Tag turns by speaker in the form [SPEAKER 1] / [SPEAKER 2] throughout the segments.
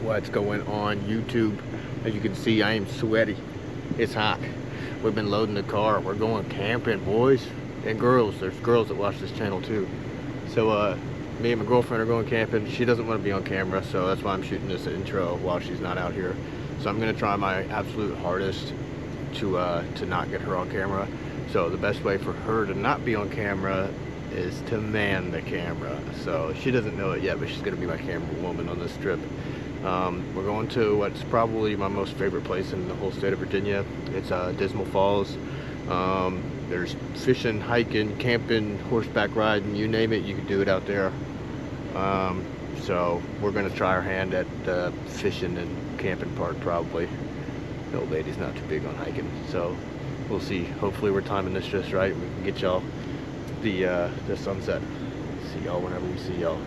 [SPEAKER 1] What's going on YouTube? As you can see, I am sweaty. It's hot. We've been loading the car. We're going camping, boys and girls. There's girls that watch this channel too. So me and my girlfriend are going camping. She doesn't want to be on camera, so that's why I'm shooting this intro while she's not out here. So I'm gonna try my absolute hardest to not get her on camera. So the best way for her to not be on camera is to man the camera. So she doesn't know it yet, but she's gonna be my camera woman on this trip. We're going to what's probably my most favorite place in the whole state of Virginia. It's Dismal Falls. There's fishing, hiking, camping, horseback riding, you name it, you can do it out there. So we're gonna try our hand at the fishing and camping part probably. The old lady's not too big on hiking, so we'll see. Hopefully we're timing this just right and we can get y'all the sunset. See y'all whenever we see y'all.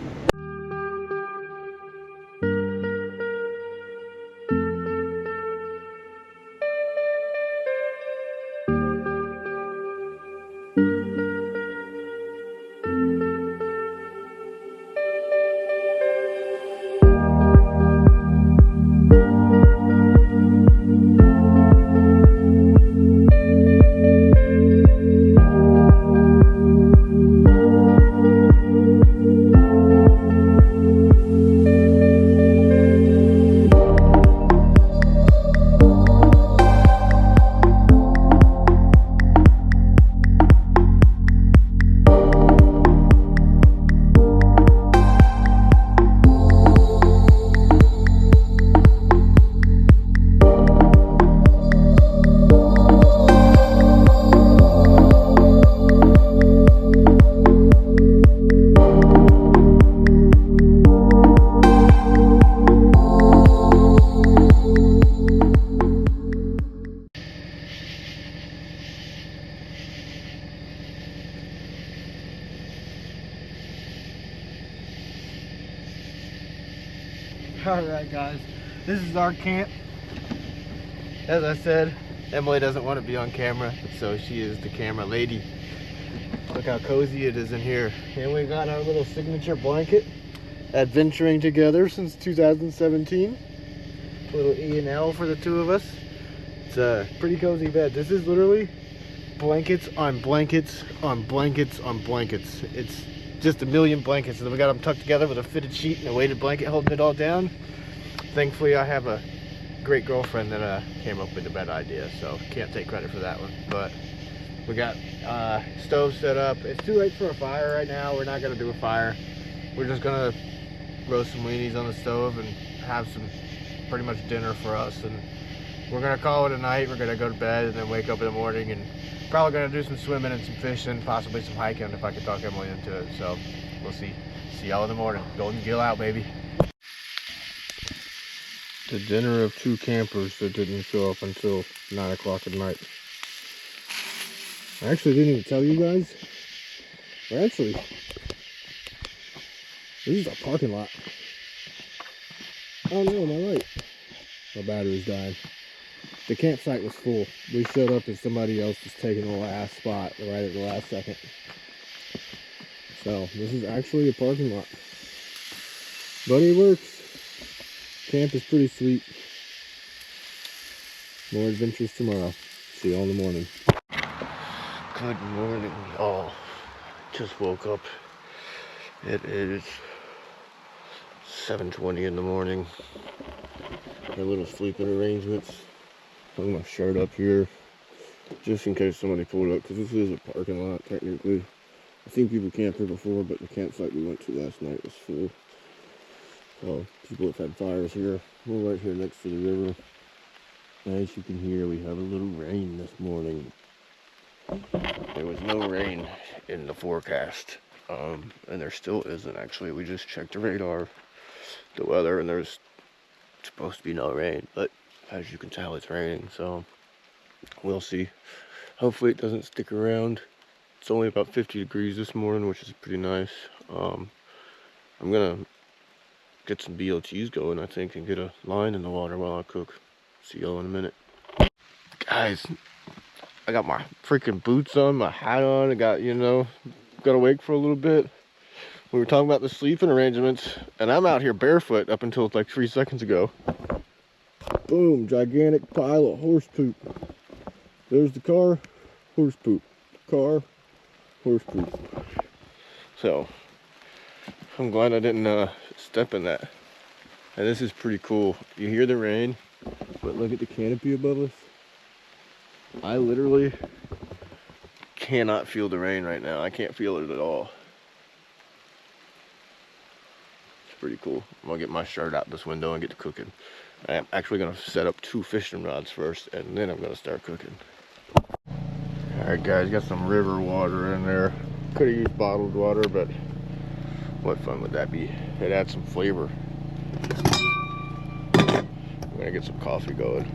[SPEAKER 1] Alright guys, this is our camp. As I said, Emily doesn't want to be on camera, so she is the camera lady. Look how cozy it is in here. And we got our little signature blanket. Adventuring together since 2017. A little E&L for the two of us. It's a pretty cozy bed. This is literally blankets on blankets on blankets on blankets. It's just a million blankets, and then we got them tucked together with a fitted sheet and a weighted blanket holding it all down. Thankfully I have a great girlfriend that came up with the bed idea, so can't take credit for that one. But we got stove set up. It's too late for a fire right now. We're not gonna do a fire. We're just gonna roast some weenies on the stove and have some pretty much dinner for us, and we're gonna call it a night. We're gonna go to bed and then wake up in the morning and probably gonna do some swimming and some fishing, possibly some hiking if I can talk Emily into it. So we'll see. See y'all in the morning. Golden Gill out, baby. The dinner of two campers that didn't show up until 9 o'clock at night. I actually didn't even tell you guys. This is a parking lot. Oh no, am I right? My battery's dying. The campsite was full. We showed up and somebody else was taking the last spot right at the last second. So this is actually a parking lot. But it works. Camp is pretty sweet. More adventures tomorrow. See y'all in the morning. Good morning, y'all. Just woke up. It is 7:20 in the morning. Our little sleeping arrangements. Hung my shirt up here just in case somebody pulled up, because this is a parking lot technically. I've seen people camp here before, but the campsite we went to last night was full. So people have had fires here. We're right here next to the river. As you can hear, we have a little rain this morning. There was no rain in the forecast, and there still isn't actually. We just checked the radar, the weather, and there's supposed to be no rain, but as you can tell, it's raining, so we'll see. Hopefully it doesn't stick around. It's only about 50 degrees this morning, which is pretty nice. I'm gonna get some BLTs going, I think, and get a line in the water while I cook. See y'all in a minute. Guys, I got my freaking boots on, my hat on. I got, gotta wait for a little bit. We were talking about the sleeping arrangements, and I'm out here barefoot up until like 3 seconds ago. Boom, gigantic pile of horse poop. There's the car, horse poop. Car, horse poop. So, I'm glad I didn't step in that. And this is pretty cool. You hear the rain, but look at the canopy above us. I literally cannot feel the rain right now. I can't feel it at all. It's pretty cool. I'm gonna get my shirt out this window and get to cooking. I'm actually gonna set up 2 fishing rods first, and then I'm gonna start cooking. Alright guys, got some river water in there. Could have used bottled water, but what fun would that be? It adds some flavor. I'm gonna get some coffee going.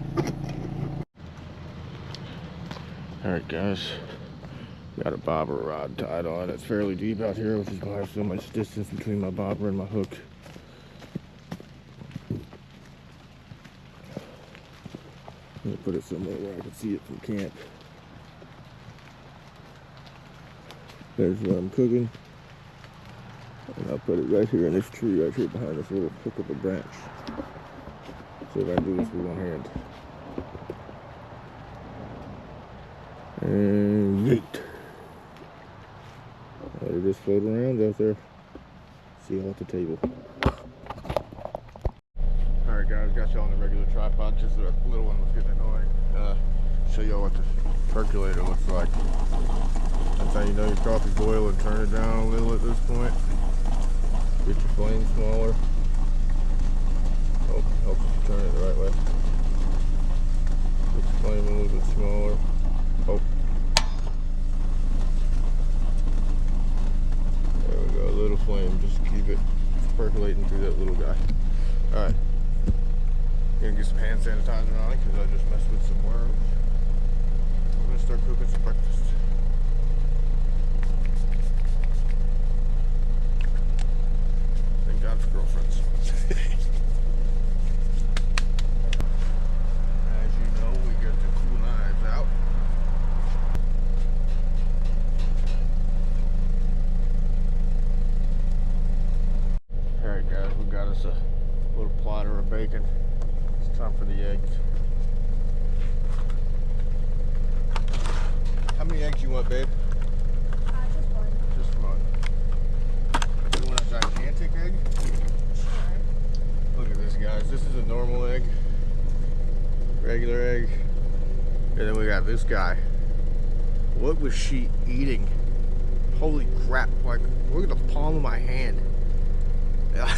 [SPEAKER 1] Alright guys, got a bobber rod tied on. It's fairly deep out here, which is why there's so much distance between my bobber and my hook. I'm gonna put it somewhere where I can see it from camp. There's what I'm cooking. And I'll put it right here in this tree, right here behind this little hook of a branch. So if I do this with one hand. And yeet. Let her just float around out there. See you at the table. Alright guys, got y'all on the regular tripod, just the little one was getting annoying. Show y'all what the percolator looks like. That's how you know your coffee's boiling. Turn it down a little at this point. Get your flame smaller. Help you turn it the right way. Get your flame a little bit smaller. Oh. There we go, a little flame, just keep it percolating through that little guy. Alright. Gonna get some hand sanitizer on it because I just messed with some worms. We're gonna start cooking some breakfast. Thank God for girlfriends. As you know, we get the cool knives out. Alright guys, we got us a little platter of bacon. It's time for the eggs. How many eggs you want, babe?
[SPEAKER 2] Just one.
[SPEAKER 1] Just one. You want a gigantic egg?
[SPEAKER 2] Sure.
[SPEAKER 1] Look at this, guys. This is a normal egg. Regular egg. And then we got this guy. What was she eating? Holy crap. Like, look at the palm of my hand. Alright,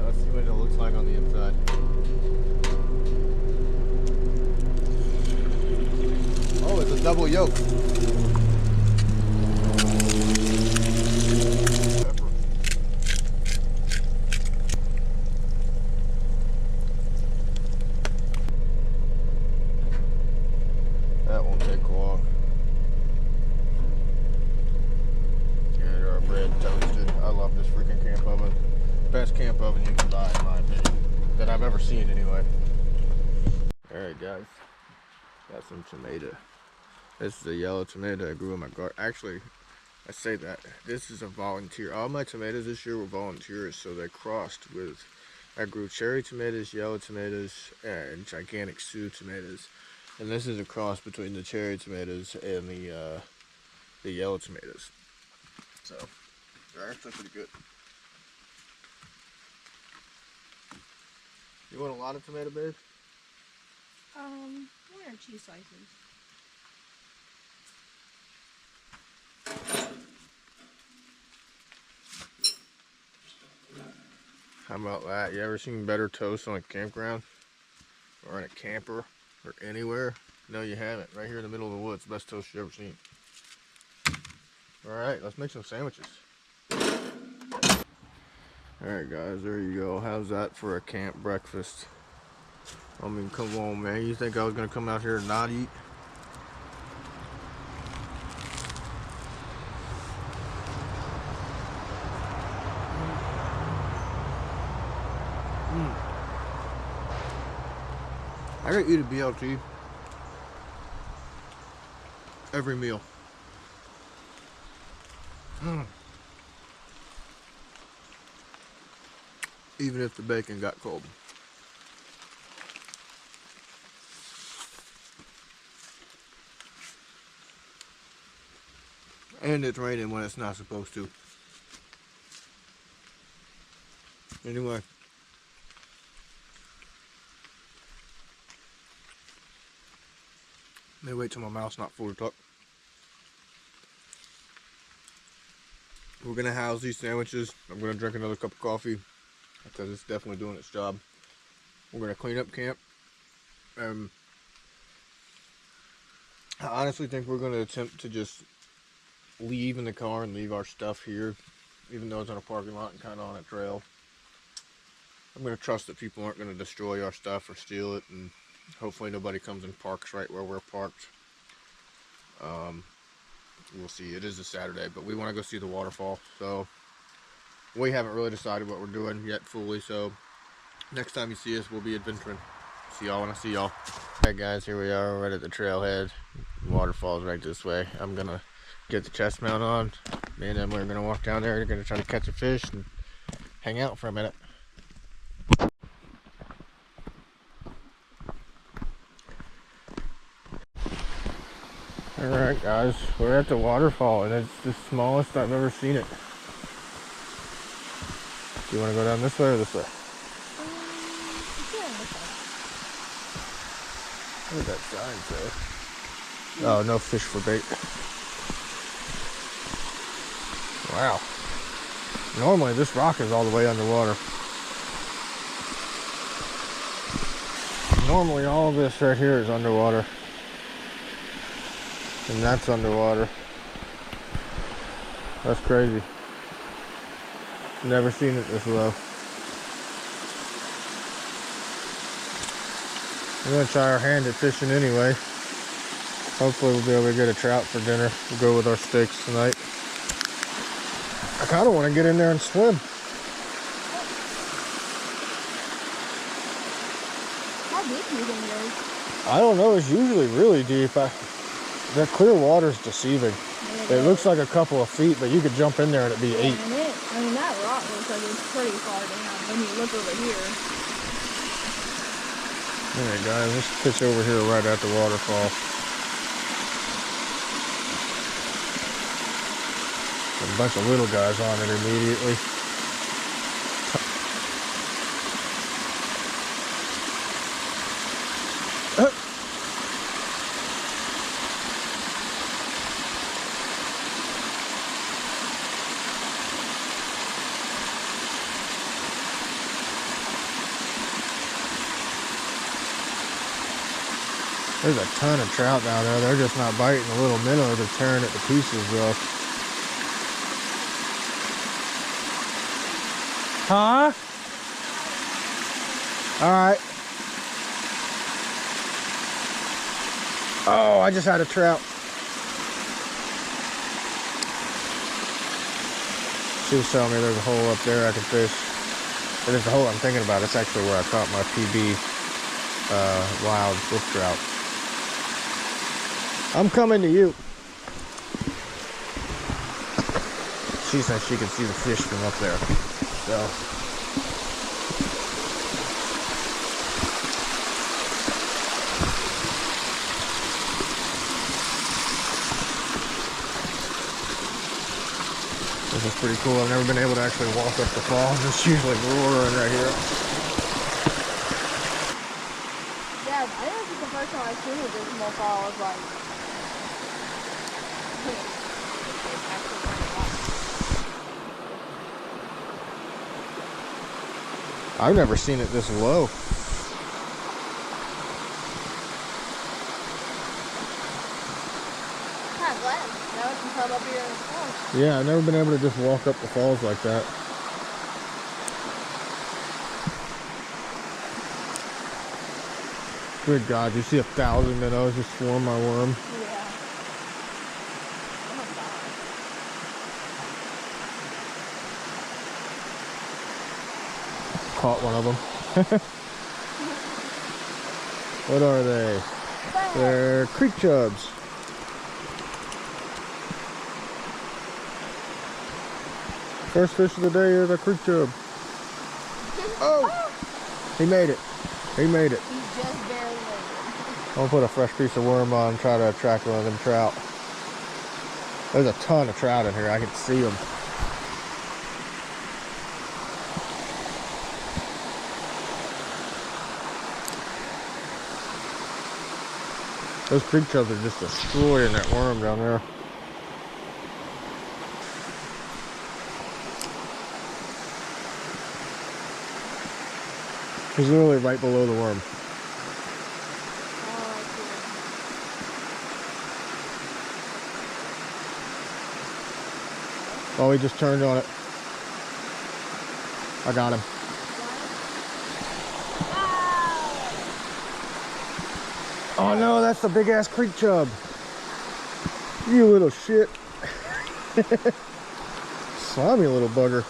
[SPEAKER 1] let's see what it looks like on the inside. Oh, it's a double yolk. Pepper. That won't take long. Get our bread toasted. I love this freaking camp oven. Best camp oven you can buy, in my opinion, that I've ever seen anyway. Alright guys, got some tomato. This is a yellow tomato I grew in my garden. Actually, I say that, this is a volunteer. All my tomatoes this year were volunteers, so they crossed with, I grew cherry tomatoes, yellow tomatoes, and gigantic Sioux tomatoes. And this is a cross between the cherry tomatoes and the yellow tomatoes. So, they're actually pretty good. You want a lot of tomato, babe?
[SPEAKER 2] 1 or 2 slices.
[SPEAKER 1] How about that? You ever seen better toast on a campground? Or in a camper? Or anywhere? No, you haven't. Right here in the middle of the woods. Best toast you ever seen. Alright, let's make some sandwiches. Alright guys, there you go. How's that for a camp breakfast? I mean, come on, man. You think I was going to come out here and not eat? I gotta eat a BLT every meal. even if the bacon got cold. And it's raining when it's not supposed to. Anyway. Let me wait till my mouth's not full to talk. We're gonna house these sandwiches. I'm gonna drink another cup of coffee because it's definitely doing its job. We're gonna clean up camp. I honestly think we're gonna attempt to just leave in the car and leave our stuff here, even though it's in a parking lot and kind of on a trail. I'm gonna trust that people aren't gonna destroy our stuff or steal it, and hopefully nobody comes and parks right where we're parked. We'll see. It is a Saturday, but we want to go see the waterfall, so we haven't really decided what we're doing yet fully. So next time you see us, we'll be adventuring. See y'all when I see y'all. Alright guys, here we are right at the trailhead. The waterfall's right this way. I'm gonna get the chest mount on. Me and Emily are gonna walk down there. We're gonna try to catch a fish and hang out for a minute. Alright guys, we're at the waterfall and it's the smallest I've ever seen it. Do you want to go down this way or this way?
[SPEAKER 2] Yeah, this way.
[SPEAKER 1] What did that sign say? Oh, no fish for bait. Wow. Normally this rock is all the way underwater. Normally all of this right here is underwater. And that's underwater. That's crazy. Never seen it this low. We're gonna try our hand at fishing anyway. Hopefully we'll be able to get a trout for dinner. We'll go with our steaks tonight. I kind of want to get in there and swim.
[SPEAKER 2] How deep do you think it is?
[SPEAKER 1] I don't know. It's usually really deep. That clear water's deceiving. It looks like a couple of feet, but you could jump in there and it'd be 8.
[SPEAKER 2] I mean, that rock looks like it's pretty far down when you look over here.
[SPEAKER 1] Alright guys, let's pitch over here right at the waterfall. A bunch of little guys on it immediately. There's a ton of trout down there. They're just not biting the little minnow. They're tearing it to pieces though. Huh? Alright. Oh, I just had a trout. She was telling me there's a hole up there I can fish. But it's the hole I'm thinking about. It's actually where I caught my PB wild brook trout. I'm coming to you. She said she could see the fish from up there. So. This is pretty cool. I've never been able to actually walk up the falls. It's usually roaring right here.
[SPEAKER 2] Yeah, I think this is the first time I've seen a dismal fall. I was like,
[SPEAKER 1] I've never seen it this low.
[SPEAKER 2] kind of glad. Now I can come up here in the fall.
[SPEAKER 1] Yeah, I've never been able to just walk up the falls like that. Good God, you see 1,000 minnows just swarm my worm.
[SPEAKER 2] Yeah.
[SPEAKER 1] Caught one of them. What are they? They're creek chubs. First fish of the day is a creek chub. Oh! He made it. He made it.
[SPEAKER 2] He just barely made it.
[SPEAKER 1] I'm gonna put a fresh piece of worm on and try to attract one of them trout. There's a ton of trout in here. I can see them. Those creek chubs are just destroying that worm down there. He's literally right below the worm. Oh, he just turned on it. I got him. Oh no, that's the big ass creek chub. You little shit. Slimy little bugger.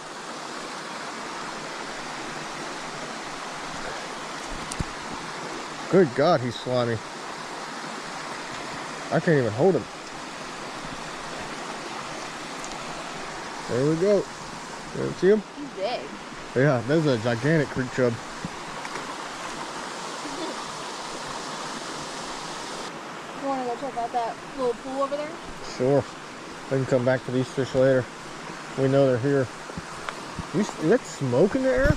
[SPEAKER 1] Good God, he's slimy. I can't even hold him. There we go. You see him?
[SPEAKER 2] He's big.
[SPEAKER 1] Yeah, there's a gigantic creek chub.
[SPEAKER 2] You want to go check out that little pool over there?
[SPEAKER 1] Sure. We can come back to these fish later. We know they're here. Is that smoke in the air?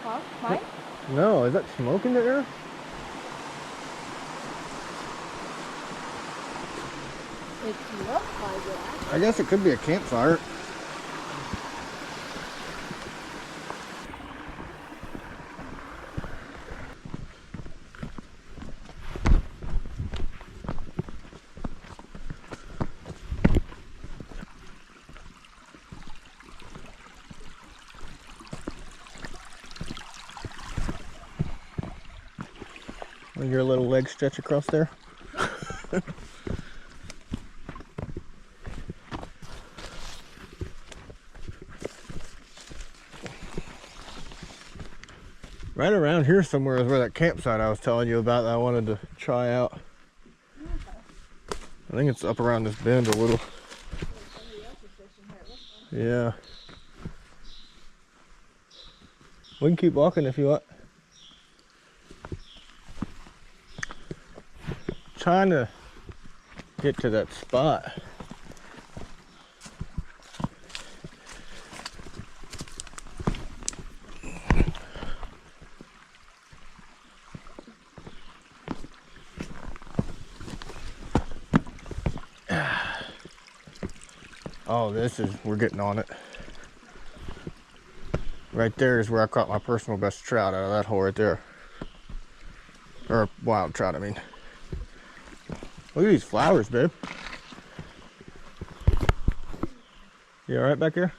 [SPEAKER 2] Huh? Mine?
[SPEAKER 1] No, is that smoke in the air?
[SPEAKER 2] It looks like it.
[SPEAKER 1] I guess it could be a campfire. Your little leg stretch across there. Right around here somewhere is where that campsite I was telling you about that I wanted to try out. I think it's up around this bend a little. Yeah. We can keep walking if you want. Trying to get to that spot. Oh, we're getting on it. Right there is where I caught my personal best trout out of that hole right there. Or wild trout, I mean. Look at these flowers, babe. You all right back there?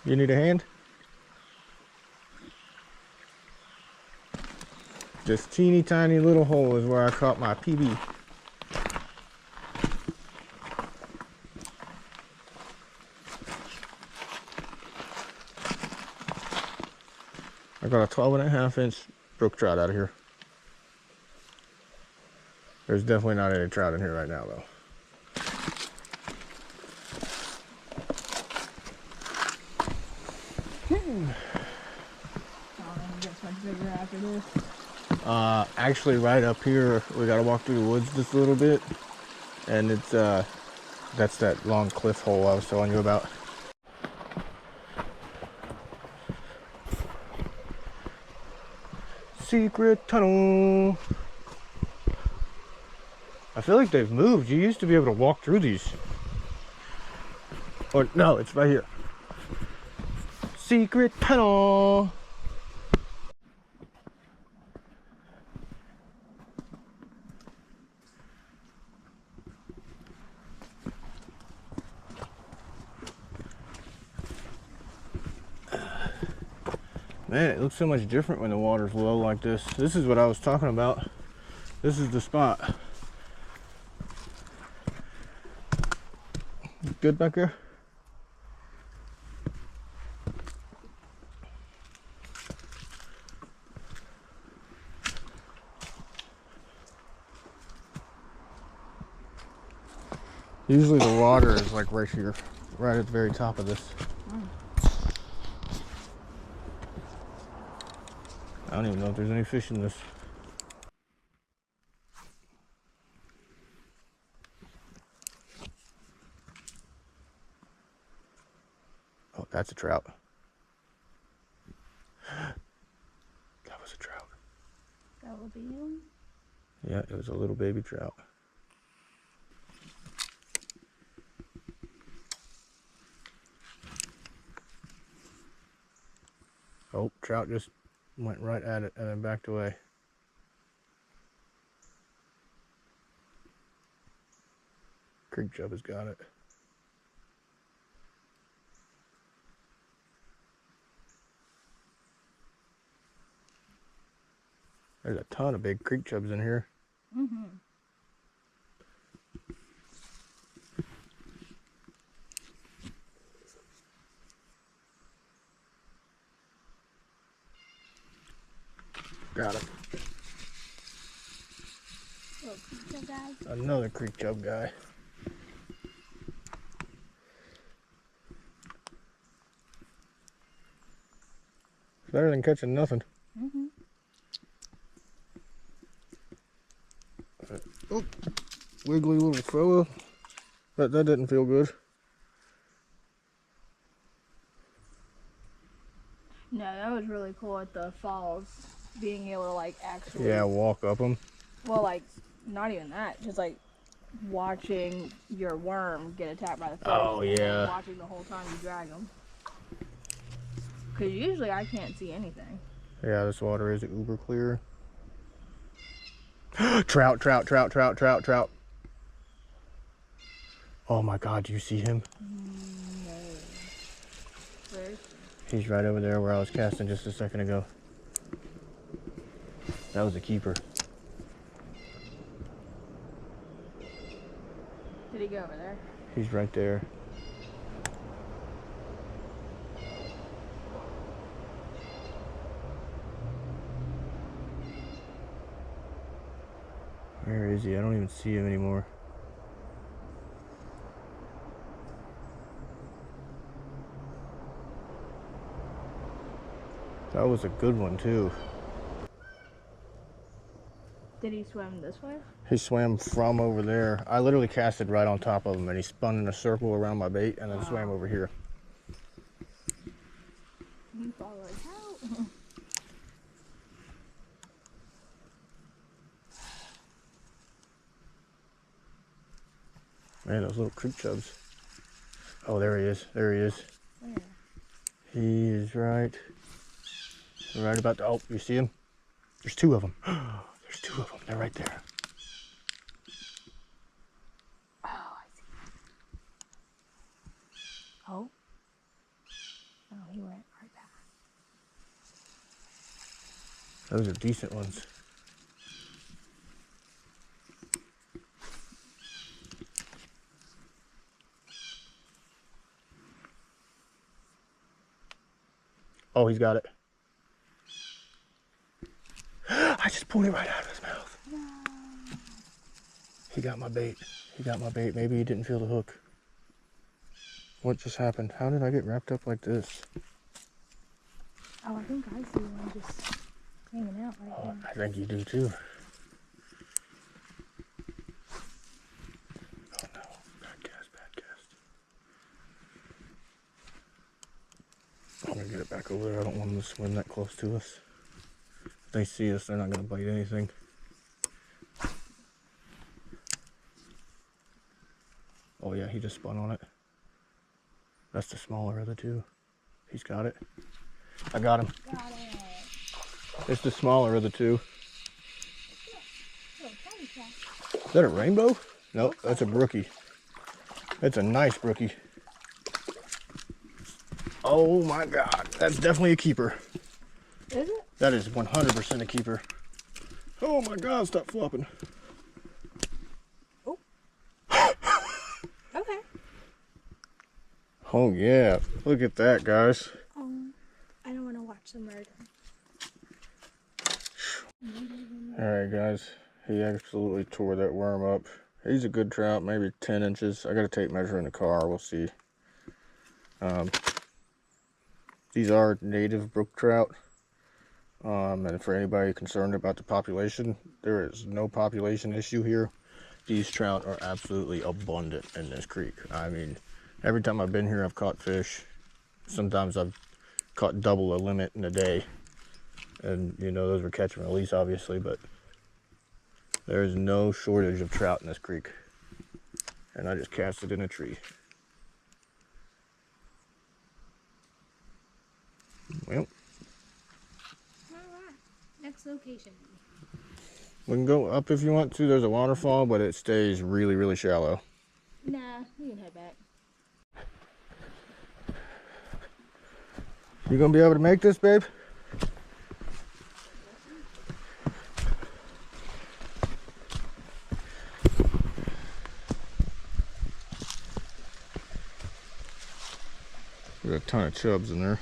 [SPEAKER 1] You need a hand? This teeny tiny little hole is where I caught my PB. I got a 12.5-inch brook trout out of here. There's definitely not any trout in here right now, though. Actually, right up here, we gotta walk through the woods just a little bit, and it's that's that long cliff hole I was telling you about. Secret tunnel. I feel like they've moved. You used to be able to walk through these. Or no, it's right here. Secret tunnel. Man, it looks so much different when the water's low like this. This is what I was talking about. This is the spot. Good back there? Usually the water is like right here, right at the very top of this. I don't even know if there's any fish in this. Oh, that's a trout. That was a trout.
[SPEAKER 2] That will be him.
[SPEAKER 1] Yeah, it was a little baby trout. Oh, trout just went right at it and then backed away. Creek chub has got it. There's a ton of big creek chubs in here.
[SPEAKER 2] Mm-hmm.
[SPEAKER 1] Got it.
[SPEAKER 2] Little creek chub guy.
[SPEAKER 1] Another creek chub guy. It's better than catching nothing.
[SPEAKER 2] Mm-hmm.
[SPEAKER 1] Oh, wiggly little fella. That didn't feel good.
[SPEAKER 2] No, that was really cool at the falls, being able to like actually.
[SPEAKER 1] Yeah, walk up them.
[SPEAKER 2] Well, like not even that, just like watching your worm get attacked by the fish.
[SPEAKER 1] Oh, yeah.
[SPEAKER 2] And watching the whole time you drag them. Because usually I can't see anything.
[SPEAKER 1] Yeah, this water is uber clear. Trout, trout, trout, trout, trout, trout. Oh my God, do you see him?
[SPEAKER 2] No. Where?
[SPEAKER 1] He's right over there where I was casting just a second ago. That was a keeper.
[SPEAKER 2] Did he go over there?
[SPEAKER 1] He's right there. Where is he? I don't even see him anymore. That was a good one too.
[SPEAKER 2] Did he swim this way?
[SPEAKER 1] He swam from over there. I literally casted right on top of him and he spun in a circle around my bait and then swam over here.
[SPEAKER 2] You followed out.
[SPEAKER 1] Man, those little creek chubs. Oh, there he is. There he is.
[SPEAKER 2] Where?
[SPEAKER 1] He is right about the, oh, you see him? There's two of them. There's two of them. They're right there.
[SPEAKER 2] Oh, I see. Oh. Oh, he went right back.
[SPEAKER 1] Those are decent ones. Oh, he's got it. I just pulled it right out of his mouth.
[SPEAKER 2] No.
[SPEAKER 1] He got my bait. He got my bait. Maybe he didn't feel the hook. What just happened? How did I get wrapped up like this?
[SPEAKER 2] Oh, I think I see one just hanging out right there.
[SPEAKER 1] I think you do too. Oh no, bad cast, bad cast. I'm gonna get it back over there. I don't want them to swim that close to us. If they see us, they're not gonna bite anything. Oh yeah, he just spun on it. That's the smaller of the two. He's got it. I got him.
[SPEAKER 2] Got it.
[SPEAKER 1] It's the smaller of the two.
[SPEAKER 2] Little tiny cat.
[SPEAKER 1] Is that a rainbow? Nope, that's a brookie. That's a nice brookie. Oh my God, that's definitely a keeper.
[SPEAKER 2] Is it?
[SPEAKER 1] That is 100% a keeper. Oh my God, stop flopping.
[SPEAKER 2] Oh. Okay.
[SPEAKER 1] Oh yeah, look at that, guys.
[SPEAKER 2] I don't want to watch the murder.
[SPEAKER 1] Alright guys, he absolutely tore that worm up. He's a good trout, maybe 10 inches. I gotta take measure in the car, we'll see. These are native brook trout.
[SPEAKER 3] And for anybody concerned about the population, there is no population issue here. These trout are absolutely abundant in this creek. I mean, every time I've been here, I've caught fish. Sometimes I've caught double the limit in a day. And, you know, those were catch and release, obviously, but there is no shortage of trout in this creek. And I just cast it in a tree. Well,
[SPEAKER 2] Alright, next location.
[SPEAKER 3] we can go up if you want to. There's a waterfall, but it stays really, really shallow.
[SPEAKER 2] Nah, we can head back.
[SPEAKER 3] You gonna be able to make this, babe? There's a ton of chubs in there.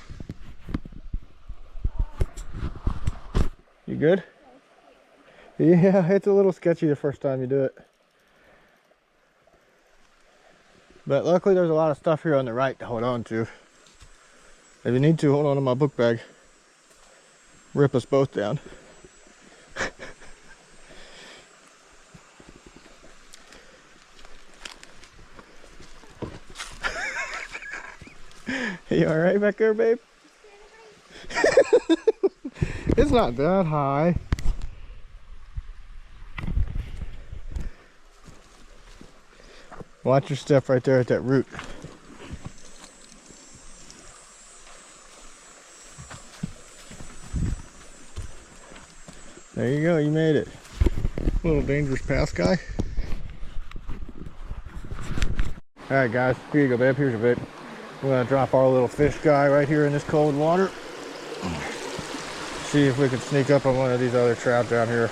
[SPEAKER 3] You good? Yeah, it's a little sketchy the first time you do it. But luckily there's a lot of stuff here on the right to hold on to. If you need to, hold on to my book bag. Rip us both down. You alright back there, babe? It's not that high. Watch your step right there at that root. There you go, you made it. A little dangerous path guy. Alright guys, here you go, babe. Here's your bait. We're gonna drop our little fish guy right here in this cold water. See if we can sneak up on one of these other trout down here.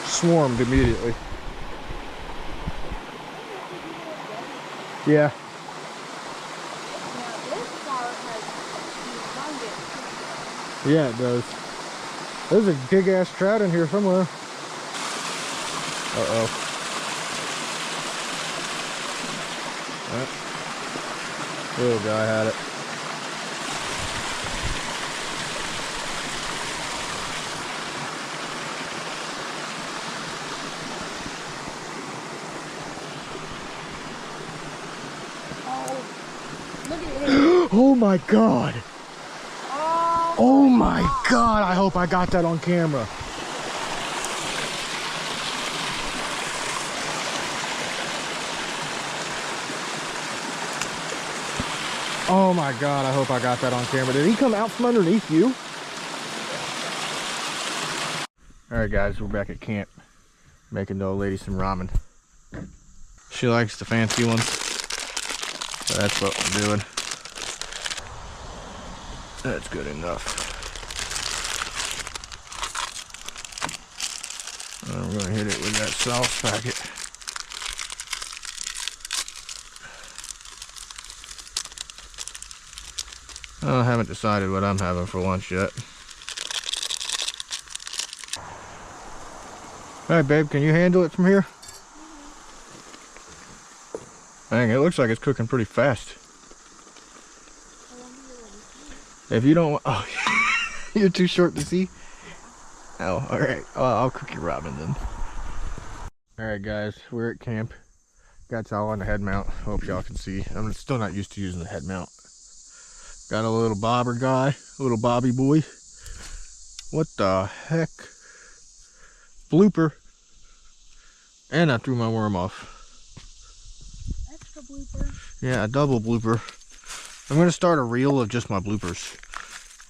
[SPEAKER 3] Swarmed immediately. Yeah. Yeah, it does. There's a big ass trout in here somewhere. Uh-oh. Little guy had it. Oh my god. Oh my god, I hope I got that on camera. Oh my god, I hope I got that on camera. Did he come out from underneath you? Alright guys, we're back at camp making the old lady some ramen. She likes the fancy ones, so that's what we're doing. That's good enough. We're gonna hit it with that sauce packet. I haven't decided what I'm having for lunch yet. Alright babe, can you handle it from here? Dang, it looks like it's cooking pretty fast. If you don't want, oh, you're too short to see? Oh, alright. I'll cook your ramen then. Alright guys, we're at camp. Got y'all on the head mount. Hope y'all can see. I'm still not used to using the head mount. Got a little bobber guy, a little bobby boy. What the heck? Blooper. And I threw my worm off.
[SPEAKER 2] Extra blooper.
[SPEAKER 3] Yeah, a double blooper. I'm gonna start a reel of just my bloopers.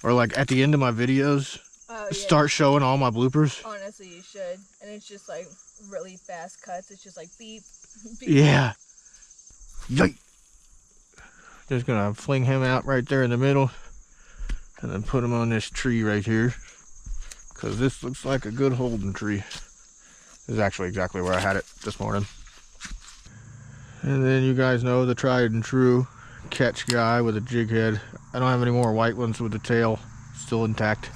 [SPEAKER 3] Or like at the end of my videos, start showing all my bloopers.
[SPEAKER 2] Honestly, you should. And it's just like really fast cuts. It's just like beep, beep.
[SPEAKER 3] Yeah. Yike. Just gonna fling him out right there in the middle. And then put him on this tree right here. Because this looks like a good holding tree. This is actually exactly where I had it this morning. And then you guys know the tried and true catch guy with a jig head. I don't have any more white ones with the tail still intact.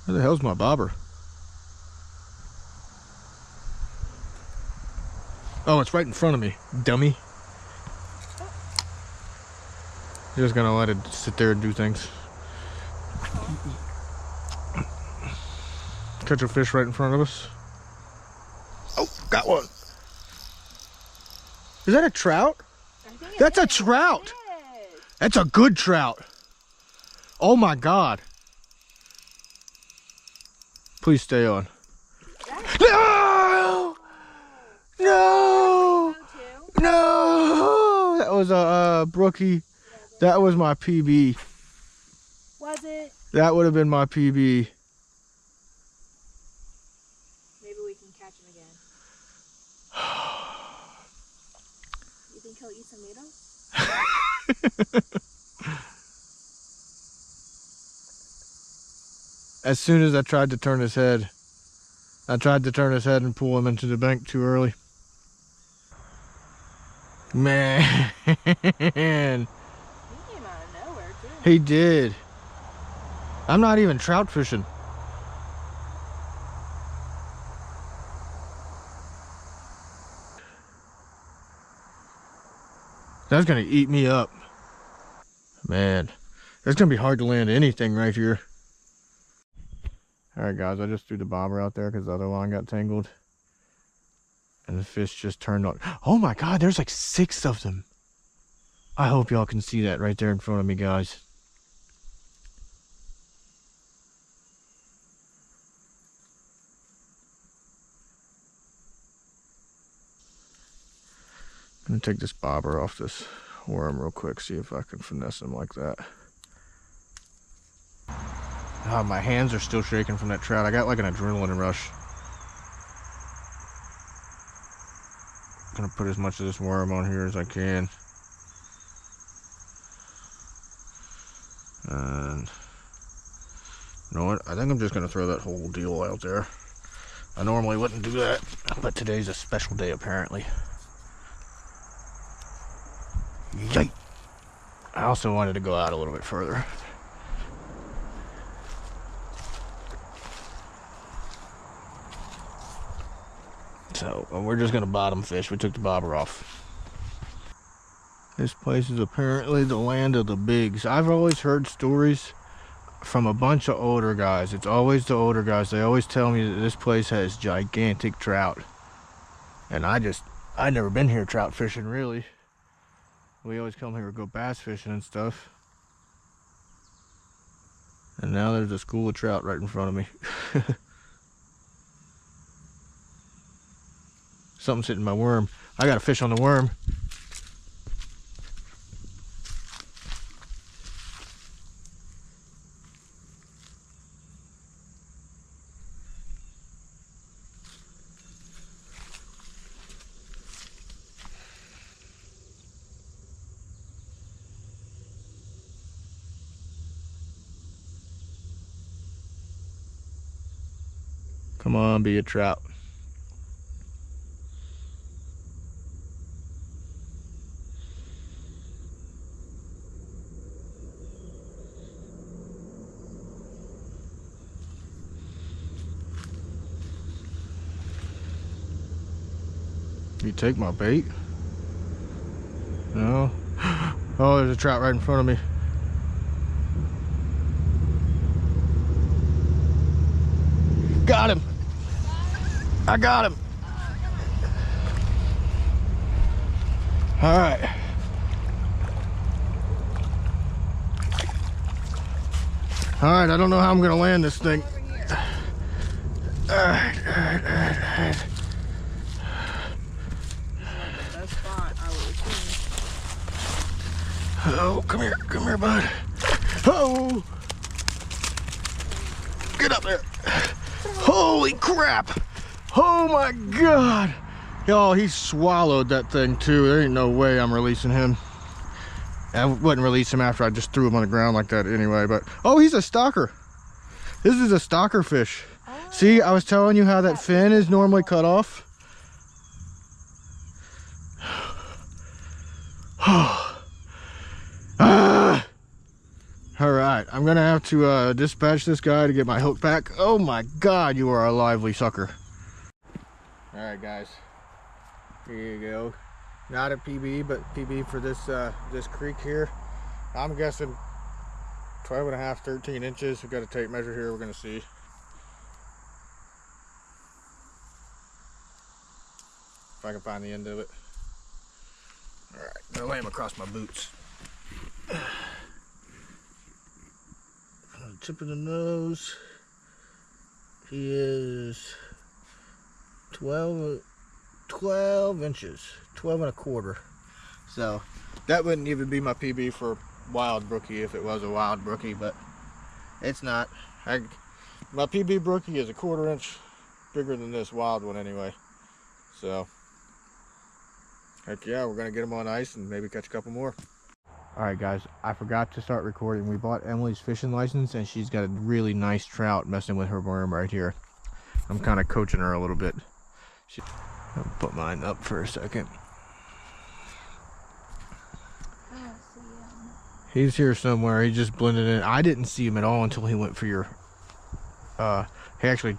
[SPEAKER 3] Where the hell's my bobber? Oh, it's right in front of me, dummy. Just gonna let it sit there and do things. Catch a fish right in front of us. Oh, got one. Is that a trout? That's a trout. That's a good trout. Oh my God. Please stay on. No! No! No! That was a brookie. That was my PB.
[SPEAKER 2] Was it?
[SPEAKER 3] That would have been my PB.
[SPEAKER 2] Maybe we can catch him again. You think he'll eat some noodles?
[SPEAKER 3] As soon as I tried to turn his head and pull him into the bank too early. Man.
[SPEAKER 2] He came out of nowhere too.
[SPEAKER 3] He did. I'm not even trout fishing. That's gonna eat me up. Man, it's gonna be hard to land anything right here. All right, guys, I just threw the bobber out there because the other line got tangled. And the fish just turned on. Oh my God, there's like 6 of them. I hope y'all can see that right there in front of me, guys. I'm gonna take this bobber off this worm real quick, see if I can finesse him like that. Oh, my hands are still shaking from that trout. I got like an adrenaline rush. I'm gonna put as much of this worm on here as I can. And you know what? I think I'm just gonna throw that whole deal out there. I normally wouldn't do that, but today's a special day apparently. Yay! I also wanted to go out a little bit further. So we're just gonna bottom fish. We took the bobber off. This place is apparently the land of the bigs. I've always heard stories from a bunch of older guys. It's always the older guys. They always tell me that this place has gigantic trout. And I'd never been here trout fishing really. We always come here to go bass fishing and stuff. And now there's a school of trout right in front of me. Something's hitting my worm. I got a fish on the worm. Come on, be a trout. You take my bait? No. Oh, there's a trout right in front of me. Got him. I got him. All right. All right, I don't know how I'm gonna land this thing. All right. Oh, come here, bud. Oh, get up there. Holy crap. Oh my God. Y'all, he swallowed that thing too. There ain't no way I'm releasing him. I wouldn't release him after I just threw him on the ground like that anyway, but oh, he's a stalker. This is a stalker fish. Oh. See, I was telling you how that fin is normally cut off. All right, I'm gonna have to dispatch this guy to get my hook back. Oh my God, you are a lively sucker. All right, guys, Here you go. Not a PB, but PB for this this creek here. I'm guessing 12 and a half, 13 inches. We've got a tape measure here. We're gonna see. If I can find the end of it. All right, gonna lay him across my boots. Tip of the nose. He is 12 inches, 12 and a quarter. So that wouldn't even be my PB for wild brookie if it was a wild brookie, but it's not. My PB brookie is a 1/4 inch bigger than this wild one anyway. So heck yeah, we're gonna get them on ice and maybe catch a couple more. All right guys, I forgot to start recording. We bought Emily's fishing license and she's got a really nice trout messing with her worm right here. I'm kind of coaching her a little bit. I'll put mine up for a second.
[SPEAKER 2] I don't see him.
[SPEAKER 3] He's here somewhere. He just blended in. I didn't see him at all until he went for your he actually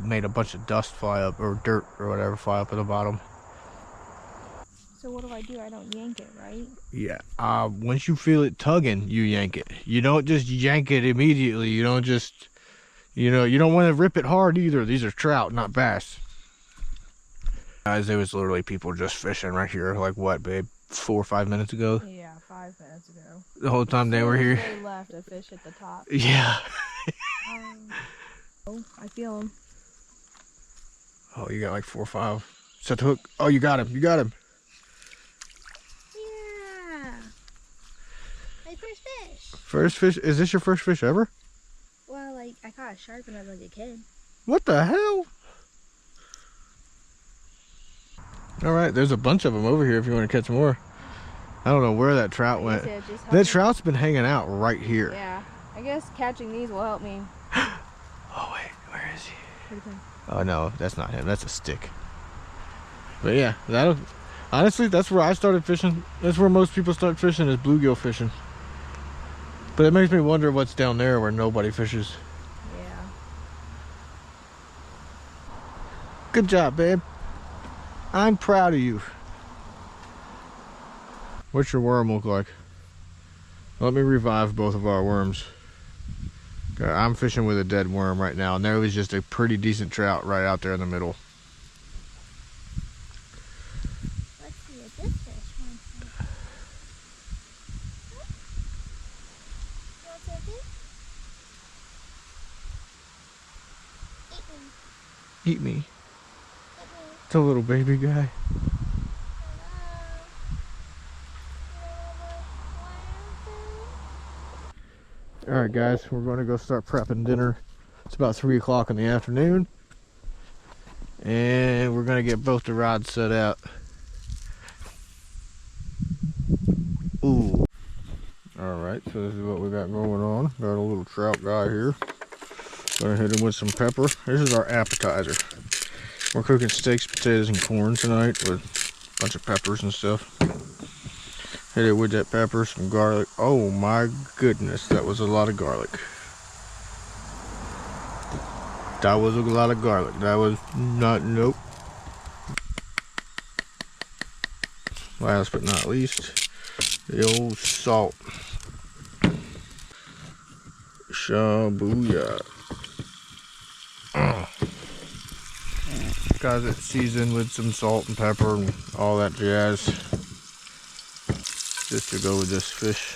[SPEAKER 3] made a bunch of dust fly up, or dirt or whatever fly up at the bottom.
[SPEAKER 2] So what do? I don't yank it, right?
[SPEAKER 3] Yeah. Once you feel it tugging, you yank it. You don't just yank it immediately. You don't just, you know, you don't want to rip it hard either. These are trout, not bass. Guys, there was literally people just fishing right here. Like what, babe? 4 or 5 minutes ago?
[SPEAKER 2] Yeah, 5 minutes ago.
[SPEAKER 3] The whole time they were here?
[SPEAKER 2] They left a fish at the top.
[SPEAKER 3] Yeah.
[SPEAKER 2] Oh, I feel him.
[SPEAKER 3] Oh, you got like 4 or 5. Set the hook. Oh, you got him. You got him.
[SPEAKER 2] Yeah. My first fish.
[SPEAKER 3] First fish? Is this your first fish ever?
[SPEAKER 2] Well, like, I caught a shark when I was like a kid.
[SPEAKER 3] What the hell? All right, there's a bunch of them over here if you want to catch more. I don't know where that trout went. That trout's been hanging out right here.
[SPEAKER 2] Yeah, I guess catching these will help me.
[SPEAKER 3] Oh wait, where is he? Oh no, that's not him. That's a stick. But yeah, honestly, that's where I started fishing. That's where most people start fishing, is bluegill fishing. But it makes me wonder what's down there where nobody fishes.
[SPEAKER 2] Yeah.
[SPEAKER 3] Good job, babe. I'm proud of you. What's your worm look like? Let me revive both of our worms. Okay, I'm fishing with a dead worm right now, and there was just a pretty decent trout right out there in the middle.
[SPEAKER 2] Let's see what this fish wants. You want something?
[SPEAKER 3] Eat me. It's a little baby guy. Alright guys, we're going to go start prepping dinner. It's about 3 o'clock in the afternoon. And we're going to get both the rods set out. Ooh. Alright, so this is what we got going on. Got a little trout guy here. Gonna hit him with some pepper. This is our appetizer. We're cooking steaks, potatoes, and corn tonight with a bunch of peppers and stuff. Hit it with that pepper, some garlic. Oh my goodness, that was a lot of garlic. That was a lot of garlic. That was not, nope. Last but not least, the old salt. Shabuya. Got it seasoned with some salt and pepper and all that jazz, just to go with this fish.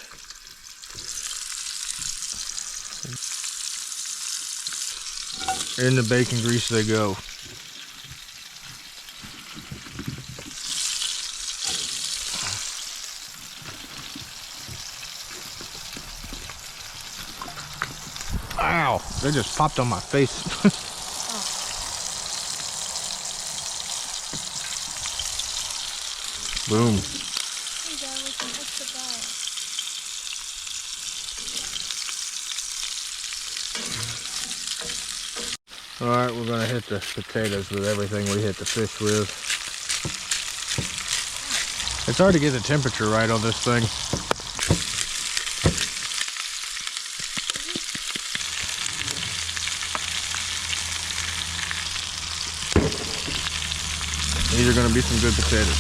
[SPEAKER 3] In the bacon grease they go. Ow! They just popped on my face. Boom. Alright, we're going to hit the potatoes with everything we hit the fish with. It's hard to get the temperature right on this thing. These are gonna be some good potatoes.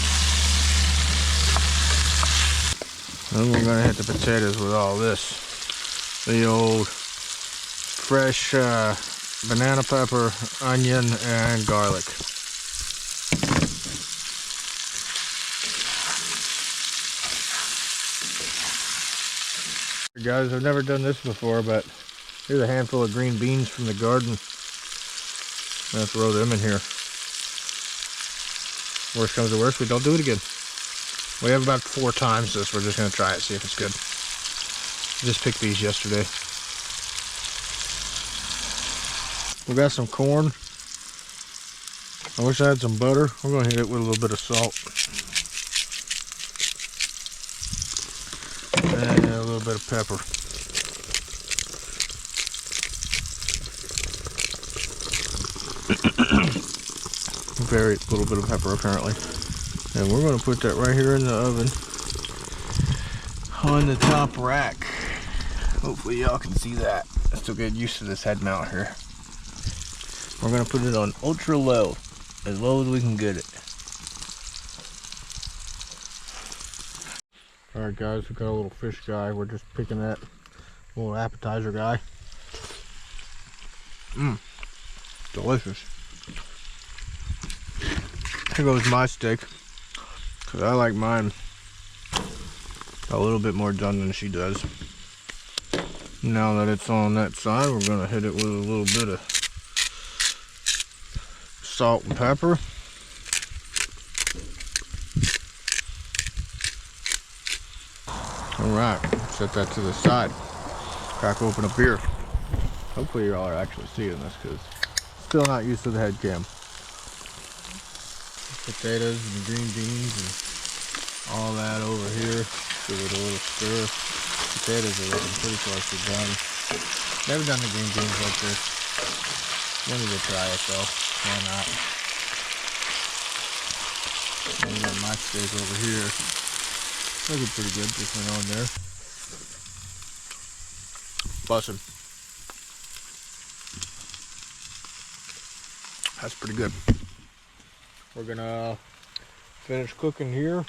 [SPEAKER 3] Then we're gonna hit the potatoes with all this. The old fresh banana pepper, onion, and garlic. Guys, I've never done this before, but here's a handful of green beans from the garden. I'm gonna throw them in here. Worst comes to worst, we don't do it again. We have about 4 times this. We're just gonna try it, see if it's good. Just picked these yesterday. We got some corn. I wish I had some butter. We're gonna hit it with a little bit of salt. And a little bit of pepper. Very little bit of pepper apparently. And we're gonna put that right here in the oven on the top rack. Hopefully y'all can see that. I still get used to this head mount here. We're gonna put it on ultra low, as low as we can get it. Alright guys, we got a little fish guy. We're just picking that little appetizer guy. Mmm, delicious. Here goes my steak, because I like mine a little bit more done than she does. Now that it's on that side, we're going to hit it with a little bit of salt and pepper. Alright, set that to the side. Crack open a beer. Hopefully you all are actually seeing this, because still not used to the head cam. Potatoes and green beans and all that over here. Give it a little stir. Potatoes are looking pretty close to done. Never done the green beans like this. Wanted to try it though. Why not? And we got my steak over here. Looking pretty good. Just went on there. Bussin'. That's pretty good. We're gonna finish cooking here.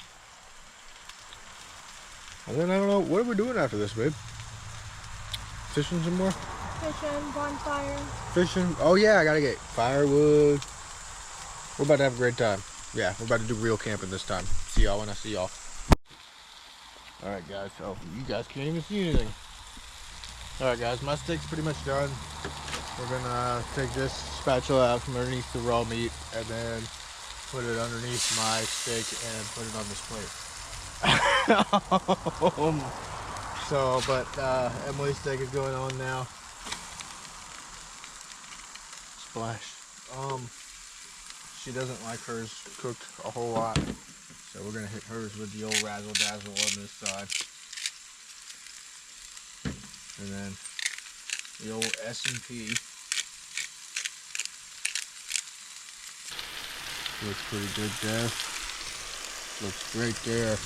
[SPEAKER 3] And then I don't know, what are we doing after this, babe? Fishing some more?
[SPEAKER 2] Fishing, bonfire.
[SPEAKER 3] Fishing? Oh yeah, I gotta get firewood. We're about to have a great time. Yeah, we're about to do real camping this time. See y'all when I see y'all. Alright guys, so you guys can't even see anything. Alright guys, my steak's pretty much done. We're gonna take this spatula out from underneath the raw meat and then put it underneath my steak and put it on this plate. Emily's steak is going on now. Splash. She doesn't like hers cooked a whole lot, so we're gonna hit hers with the old razzle dazzle on this side, and then the old S&P. Looks pretty good there. Looks great there.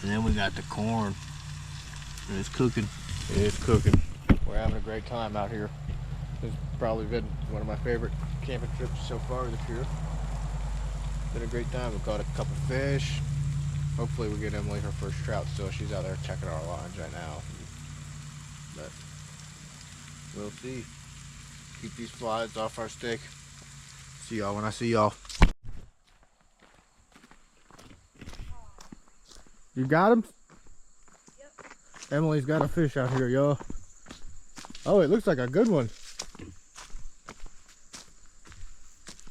[SPEAKER 3] And then we got the corn. And it's cooking. It is cooking. We're having a great time out here. It's probably been one of my favorite camping trips so far this year. Been a great time. We caught a couple fish. Hopefully we get Emily her first trout still. She's out there checking our lines right now. But we'll see. Keep these flies off our steak. See y'all when I see y'all. You got him?
[SPEAKER 2] Yep.
[SPEAKER 3] Emily's got a fish out here, y'all. Oh, it looks like a good one.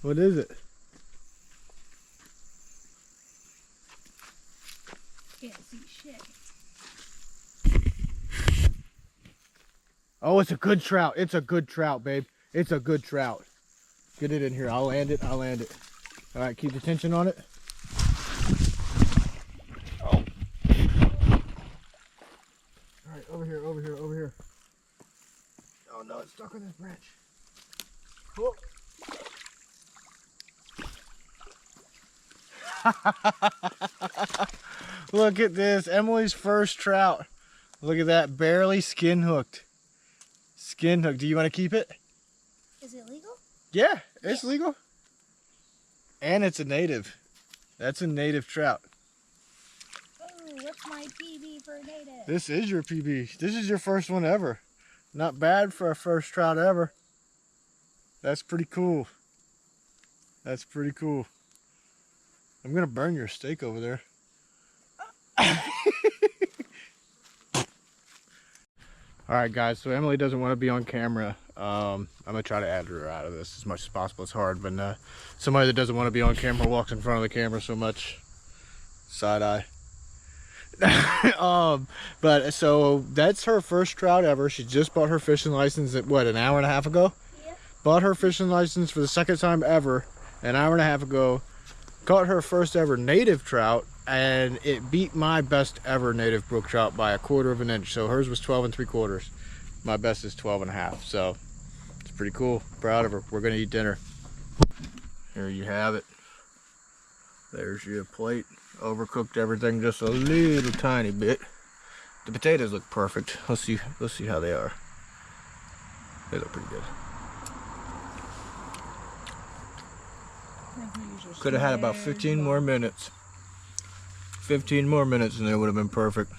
[SPEAKER 3] What is it?
[SPEAKER 2] Can't see shit.
[SPEAKER 3] Oh, it's a good trout. It's a good trout, babe. It's a good trout. Get it in here. I'll land it. I'll land it. All right, keep the tension on it. Oh. All right, over here, over here, over here. Oh no, it's stuck on this branch. Oh. Look at this, Emily's first trout. Look at that, barely skin hooked. Skin hooked. Do you want to keep it?
[SPEAKER 2] Is it legal?
[SPEAKER 3] Yeah, it's legal. And it's a native. That's a native trout.
[SPEAKER 2] Oh, what's my PB for native?
[SPEAKER 3] This is your PB. This is your first one ever. Not bad for a first trout ever. That's pretty cool. That's pretty cool. I'm gonna burn your steak over there. Alright guys, so Emily doesn't want to be on camera. I'm gonna try to edit her out of this as much as possible. It's hard, but somebody that doesn't want to be on camera walks in front of the camera so much. Side eye. But so that's her first trout ever. She just bought her fishing license at what, an hour and a half ago?
[SPEAKER 2] Yeah.
[SPEAKER 3] Bought her fishing license for the second time ever an hour and a half ago. Caught her first ever native trout, and it beat my best ever native brook trout by 1/4 of an inch. So hers was 12 3/4. My best is 12 1/2. So it's pretty cool. Proud of her. We're gonna eat dinner. Here you have it. There's your plate. Overcooked everything just a little tiny bit. The potatoes look perfect. Let's see how they are. They look pretty good. Could have had about 15 more minutes. 15 more minutes and they would have been perfect.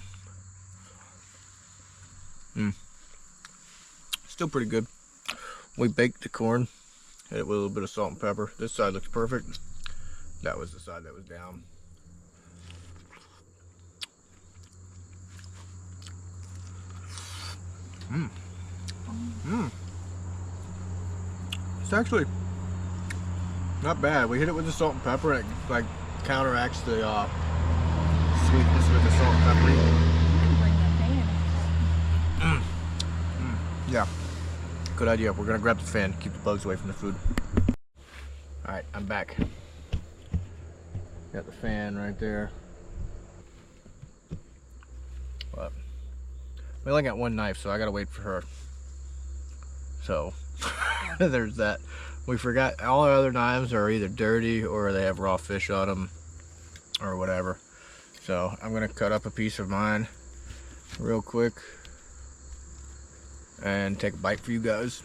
[SPEAKER 3] Still pretty good. We baked the corn. Hit it with a little bit of salt and pepper. This side looks perfect. That was the side that was down. It's actually not bad. We hit it with the salt and pepper and it like counteracts the sweetness with the salt and pepper. Yeah, good idea. We're gonna grab the fan, keep the bugs away from the food. All right, I'm back. Got the fan right there. But we only got one knife, so I gotta wait for her. So there's that. We forgot all our other knives are either dirty or they have raw fish on them or whatever. So I'm gonna cut up a piece of mine real quick and take a bite for you guys.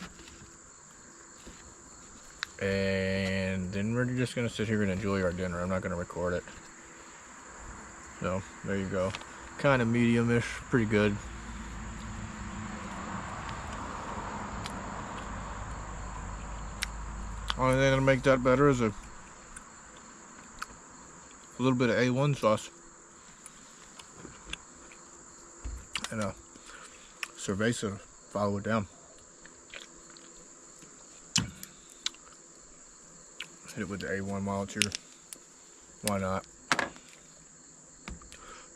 [SPEAKER 3] And then we're just gonna sit here and enjoy our dinner. I'm not gonna record it. So there you go. Kind of medium-ish, pretty good. Only thing that'll make that better is a little bit of A1 sauce and a cerveza to follow it down. Hit it with the A1 while it's here. Why not?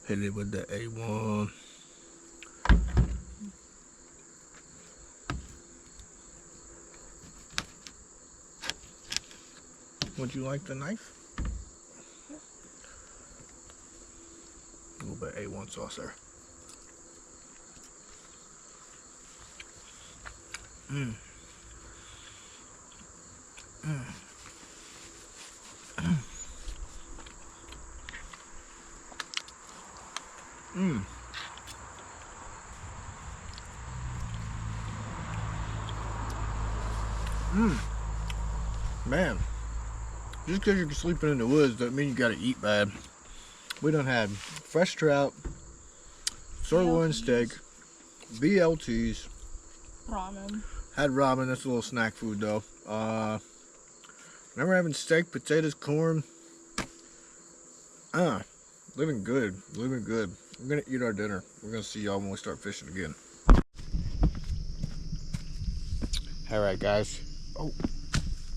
[SPEAKER 3] Hit it with the A1. Would you like the knife? A little bit of A1 sauce there. Man, just because you're sleeping in the woods doesn't mean you gotta eat bad. We done had fresh trout, sirloin steak, BLTs,
[SPEAKER 2] ramen.
[SPEAKER 3] Had ramen. That's a little snack food though. Remember having steak, potatoes, corn. Living good, living good. We're gonna eat our dinner. We're gonna see y'all when we start fishing again. All right, guys. Oh,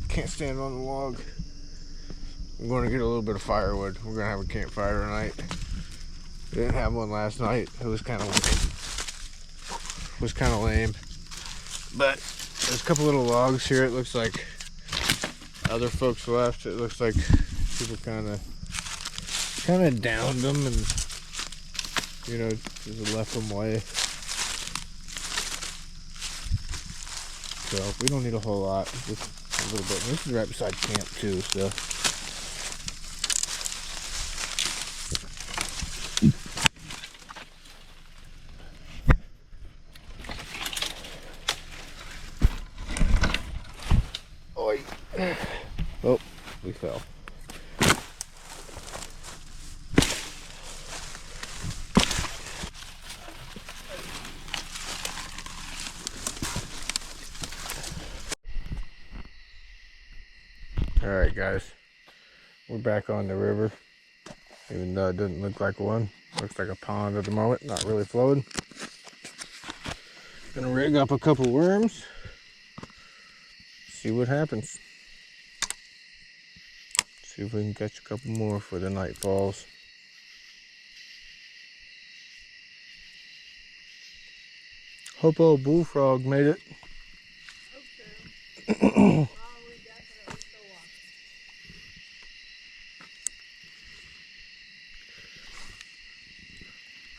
[SPEAKER 3] can't stand on the log. I'm going to get a little bit of firewood. We're gonna have a campfire tonight. We didn't have one last night. It was kind of lame. But there's a couple little logs here. It looks like other folks left. It looks like people kind of downed them and, you know, just left them lay. So we don't need a whole lot, just a little bit. This is right beside camp too, so. Oi. Oh, we fell. Alright guys, we're back on the river, even though it doesn't look like one. Looks like a pond at the moment, not really flowing. Gonna rig up a couple worms, see what happens. See if we can catch a couple more before the night falls. Hope old bullfrog made it.
[SPEAKER 2] Hope so. Oh, we definitely still walk.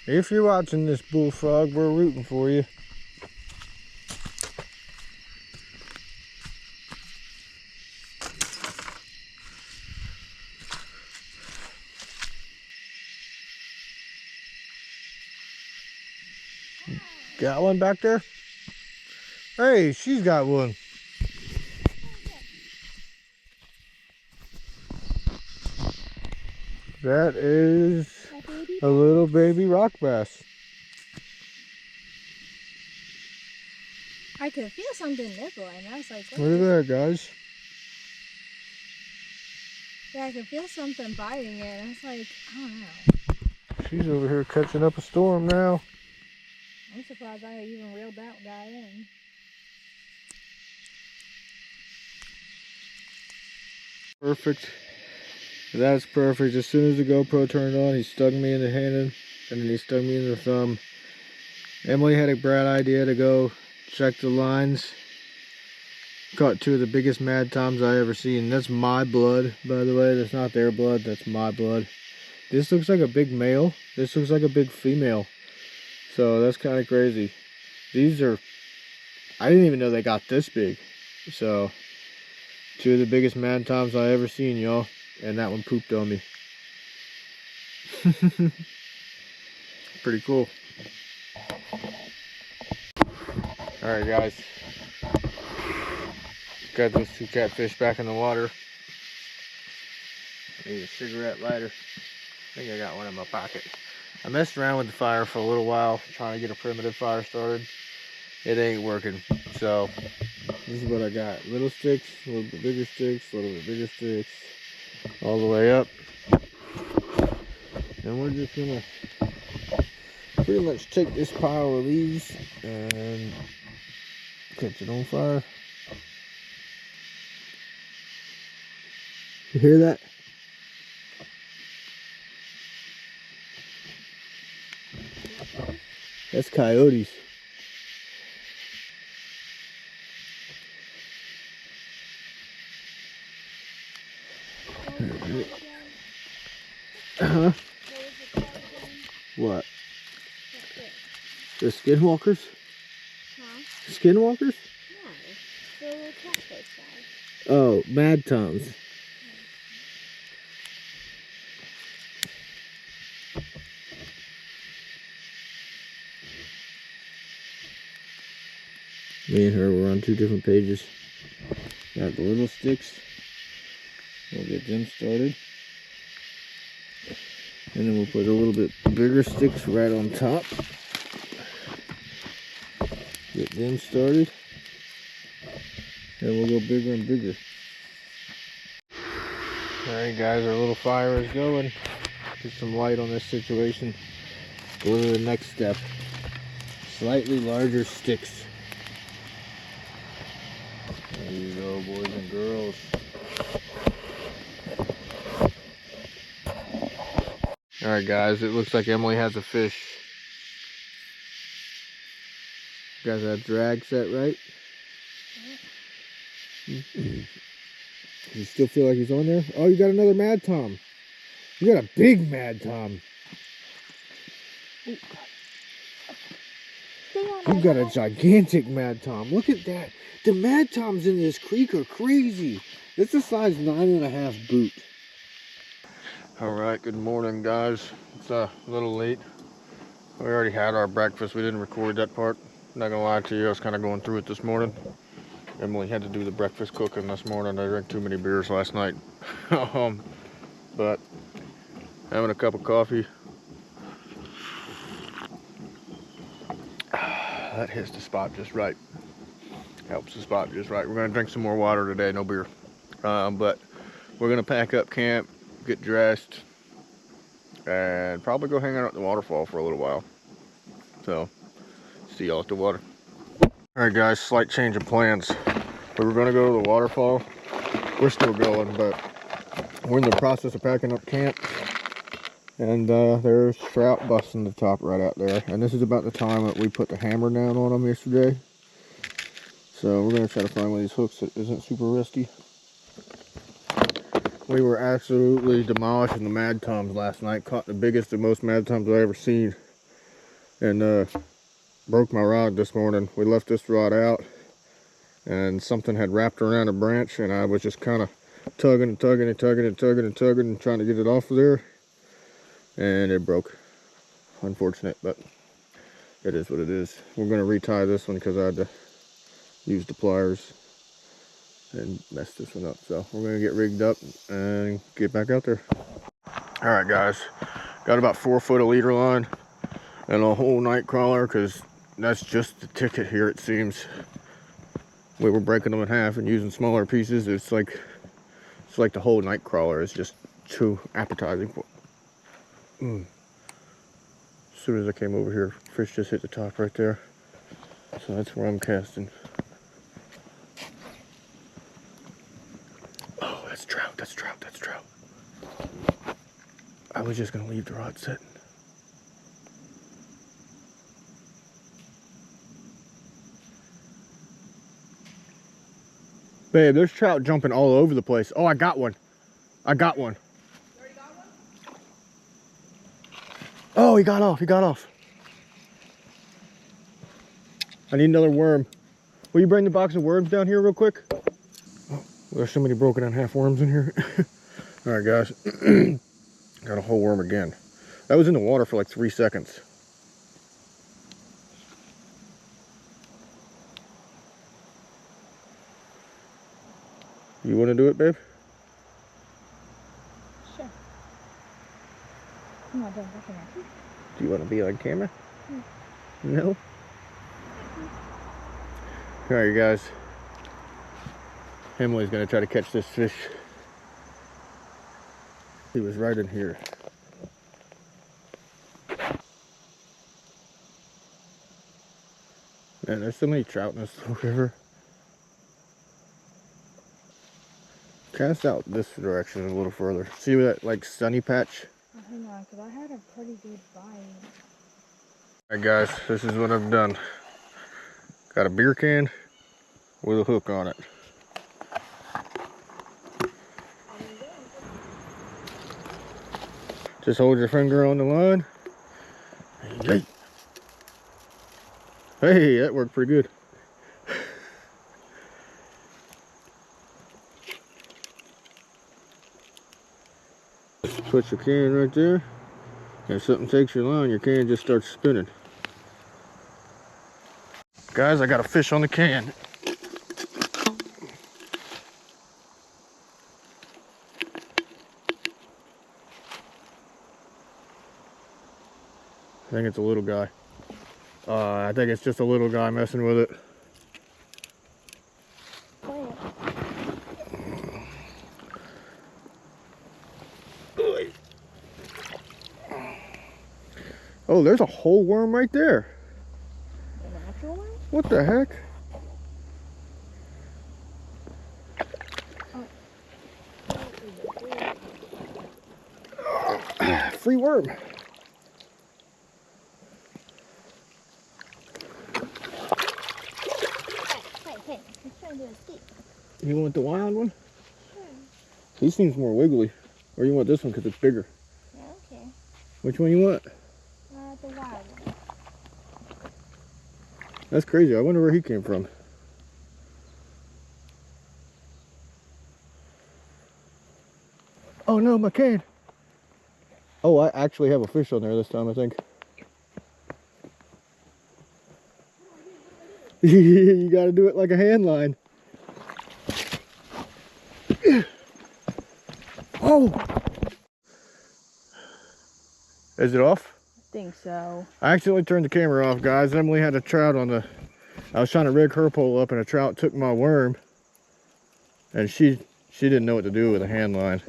[SPEAKER 3] If you're watching this, bullfrog, we're rooting for you. Got one back there? Hey, she's got one. That is a little baby rock bass.
[SPEAKER 2] I could feel something nibbling. I was like,
[SPEAKER 3] Look at that, guys.
[SPEAKER 2] Yeah, I could feel something biting it. I was like, I don't know.
[SPEAKER 3] She's over here catching up a storm now.
[SPEAKER 2] I'm surprised I even reeled that guy in.
[SPEAKER 3] Perfect. That's perfect. As soon as the GoPro turned on, he stuck me in the hand and then he stuck me in the thumb. Emily had a bright idea to go check the lines. Caught two of the biggest mad toms I ever seen. That's my blood, by the way. That's not their blood. That's my blood. This looks like a big male. This looks like a big female. So that's kind of crazy. These are, I didn't even know they got this big. So, two of the biggest mad toms I ever seen, y'all. And that one pooped on me. Pretty cool. Alright guys. Got those two catfish back in the water. Need a cigarette lighter. I think I got one in my pocket. I messed around with the fire for a little while, trying to get a primitive fire started. It ain't working. So, this is what I got. Little sticks, a little bit bigger sticks, a little bit bigger sticks, all the way up. And we're just gonna pretty much take this pile of leaves and catch it on fire. You hear that? That's coyotes. Huh? What? The skinwalkers?
[SPEAKER 2] Huh?
[SPEAKER 3] Skinwalkers?
[SPEAKER 2] No. The little catfish guys.
[SPEAKER 3] Oh, mad toms. Me and her were on two different pages. Got the little sticks. We'll get them started. And then we'll put a little bit bigger sticks right on top. Get them started. And we'll go bigger and bigger. Alright guys, our little fire is going. Get some light on this situation. Go to the next step. Slightly larger sticks. There you go, boys and girls. Alright guys, it looks like Emily has a fish. Got that drag set right? You still feel like he's on there? Oh, you got another mad tom. You got a big mad tom. You got a gigantic mad tom. Look at that. The mad toms in this creek are crazy. It's a size 9.5 boot. Alright, good morning guys. It's a little late. We already had our breakfast. We didn't record that part. Not gonna lie to you, I was kind of going through it this morning. Emily had to do the breakfast cooking this morning. I drank too many beers last night. But having a cup of coffee. That hits the spot just right. Helps the spot just right. We're gonna drink some more water today, no beer. But we're gonna pack up camp, get dressed, and probably go hang out at the waterfall for a little while. So, see y'all at the water. All right, guys, slight change of plans. We were gonna go to the waterfall. We're still going, but we're in the process of packing up camp. And there's trout busting the top right out there. And this is about the time that we put the hammer down on them yesterday. So we're gonna try to find one of these hooks that isn't super rusty. We were absolutely demolishing the mad toms last night. Caught the biggest and most mad toms I've ever seen. And broke my rod this morning. We left this rod out and something had wrapped around a branch, and I was just kind of tugging and tugging and tugging and tugging and tugging and trying to get it off of there, and it broke. Unfortunate, but it is what it is. We're going to retie this one because I had to use the pliers and mess this one up. So we're going to get rigged up and get back out there. All right, guys, got about 4 foot of leader line and a whole night crawler, because that's just the ticket here, it seems. We were breaking them in half and using smaller pieces. It's like the whole night crawler is just too appetizing for. As soon as I came over here, fish just hit the top right there. So that's where I'm casting. Oh, that's trout, that's trout, that's trout. I was just gonna leave the rod sitting. Babe, there's trout jumping all over the place. Oh, I got one. I got one.
[SPEAKER 2] You already got one?
[SPEAKER 3] Oh, he got off. He got off. I need another worm. Will you bring the box of worms down here real quick? Oh, there's so many broken in half worms in here. All right, guys. Got a whole worm again. That was in the water for like 3 seconds. You want to do it, babe?
[SPEAKER 2] Sure. I'm not done looking at you.
[SPEAKER 3] Do you want to be on camera? No? Alright, guys. Emily's going to try to catch this fish. He was right in here. Man, there's so many trout in this little river. Cast out this direction a little further. See that like sunny patch?
[SPEAKER 2] Oh, hang on, because I had a pretty good bite.
[SPEAKER 3] Alright, guys, this is what I've done. Got a beer can with a hook on it. Just hold your finger on the line. Hey, hey, that worked pretty good. Put your can right there. If something takes your line, your can just starts spinning. Guys, I got a fish on the can. I think it's a little guy. I think it's just a little guy messing with it. Oh, there's a whole worm right there.
[SPEAKER 2] A natural one?
[SPEAKER 3] What the heck? Free worm.
[SPEAKER 2] Hey, he's trying to do a steak.
[SPEAKER 3] You want the wild one?
[SPEAKER 2] Sure.
[SPEAKER 3] He seems more wiggly. Or you want this one because it's bigger?
[SPEAKER 2] Yeah, okay.
[SPEAKER 3] Which one you want?
[SPEAKER 2] The wild one.
[SPEAKER 3] That's crazy. I wonder where he came from. Oh no, my can. Oh, I actually have a fish on there this time, I think. You gotta do it like a hand line. Oh! Is it off?
[SPEAKER 2] I think so.
[SPEAKER 3] I accidentally turned the camera off, guys. Emily had a trout on the... I was trying to rig her pole up and a trout took my worm. And she She didn't know what to do with a hand line.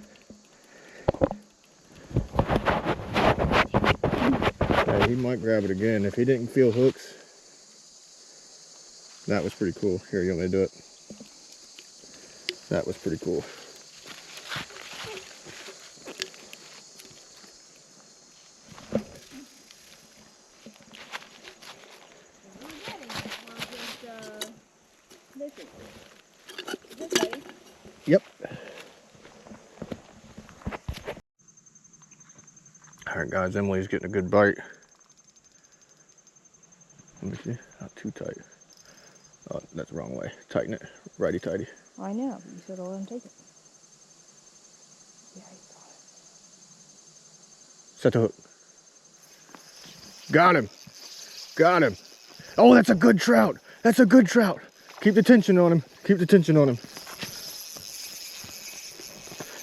[SPEAKER 3] Hey, he might grab it again. If he didn't feel hooks, that was pretty cool. Here, you want me to do it? That was pretty cool. Yep. Alright guys, Emily's getting a good bite. Let me see. Not too tight. Oh, that's the wrong way. Tighten it. Righty tighty.
[SPEAKER 2] I know, but you said I'll let him take it. Yeah, he got it.
[SPEAKER 3] Set the hook. Got him. Got him. Oh, that's a good trout. That's a good trout. Keep the tension on him. Keep the tension on him.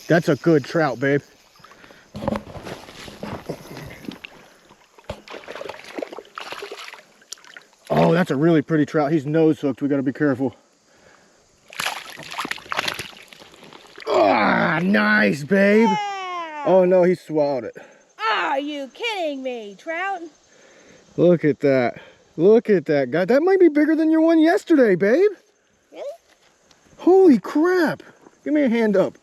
[SPEAKER 3] That's a good trout, babe. Oh, that's a really pretty trout. He's nose hooked. We got to be careful. Ah, nice, babe.
[SPEAKER 2] Yeah!
[SPEAKER 3] Oh, no, he swallowed it.
[SPEAKER 2] Are you kidding me, trout?
[SPEAKER 3] Look at that. Look at that guy. That might be bigger than your one yesterday, babe.
[SPEAKER 2] Really?
[SPEAKER 3] Holy crap. Give me a hand up.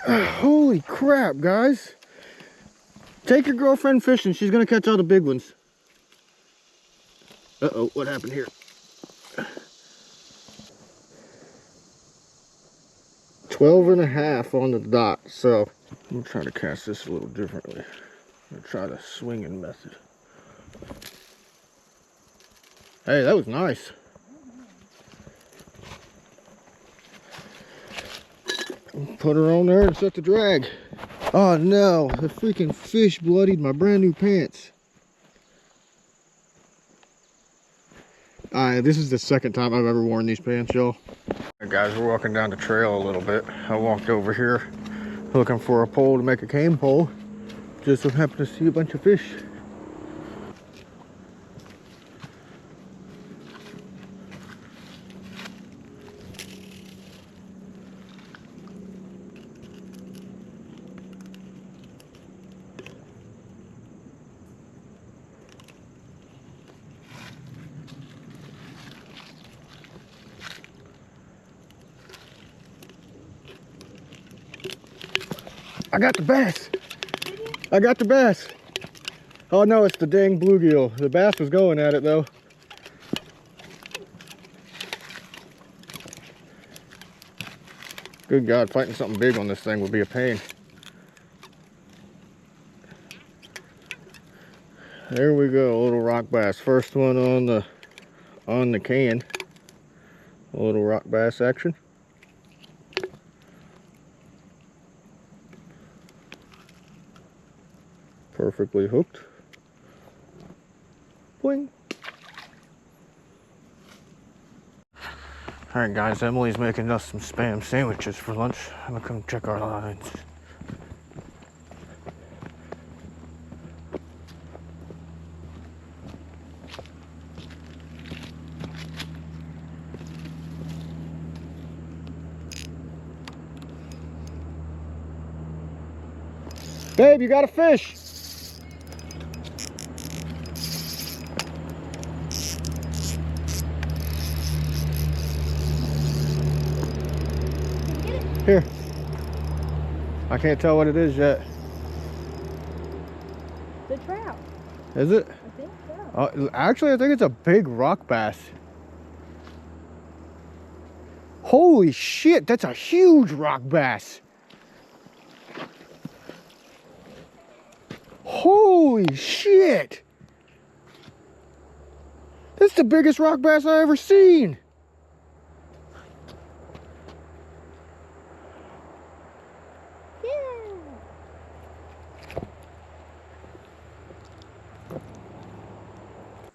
[SPEAKER 3] Holy crap, guys. Take your girlfriend fishing. She's going to catch all the big ones. Uh-oh, what happened here? 12.5 on the dot. So I'm going to try to cast this a little differently. I'm going to try the swinging method. Hey, that was nice. Put her on there and set the drag. Oh no, the freaking fish bloodied my brand new pants. This is the second time I've ever worn these pants, y'all. Right, guys, we're walking down the trail a little bit. I walked over here looking for a pole to make a cane pole. Just so happened to see a bunch of fish. I got the bass. I got the bass. Oh no, it's the dang bluegill. The bass was going at it though. Good God, fighting something big on this thing would be a pain. There we go, a little rock bass. First one on the can. A little rock bass action. Perfectly hooked. Boing. Alright guys, Emily's making us some Spam sandwiches for lunch. I'm gonna come check our lines. Babe, you got a fish. Here. I can't tell what it is yet.
[SPEAKER 2] The trout.
[SPEAKER 3] Is it?
[SPEAKER 2] I think so.
[SPEAKER 3] Actually, I think it's a big rock bass. Holy shit, that's a huge rock bass. Holy shit. That's the biggest rock bass I ever seen.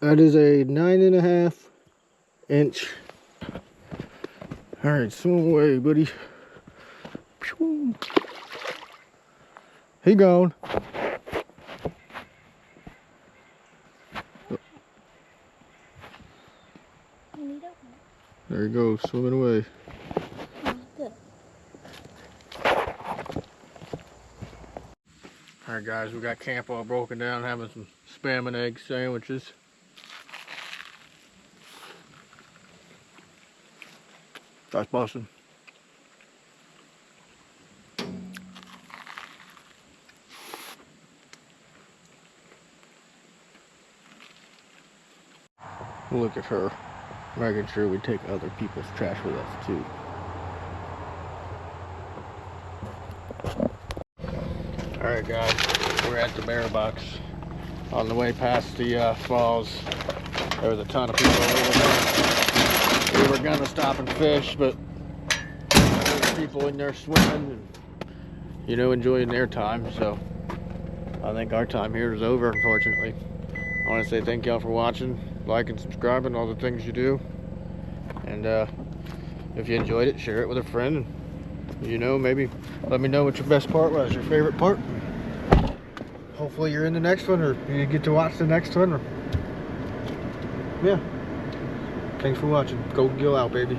[SPEAKER 3] That is a 9.5 inch. All right, swim away, buddy. He gone. There he goes, swimming away. Alright guys, we got camp all broken down, having some spam and egg sandwiches. That's busting. Look at her, making sure we take other people's trash with us too. Alright guys, we're at the bear box. On the way past the falls, there was a ton of people over there. We were gonna stop and fish, but there's people in there swimming and, you know, enjoying their time, so I think our time here is over, unfortunately. I want to say thank y'all for watching, like and subscribing, all the things you do. And if you enjoyed it, share it with a friend. You know, maybe let me know what your best part was, your favorite part. Hopefully you're in the next one, or you get to watch the next one. Or yeah. Thanks for watching. Go Gill out, baby.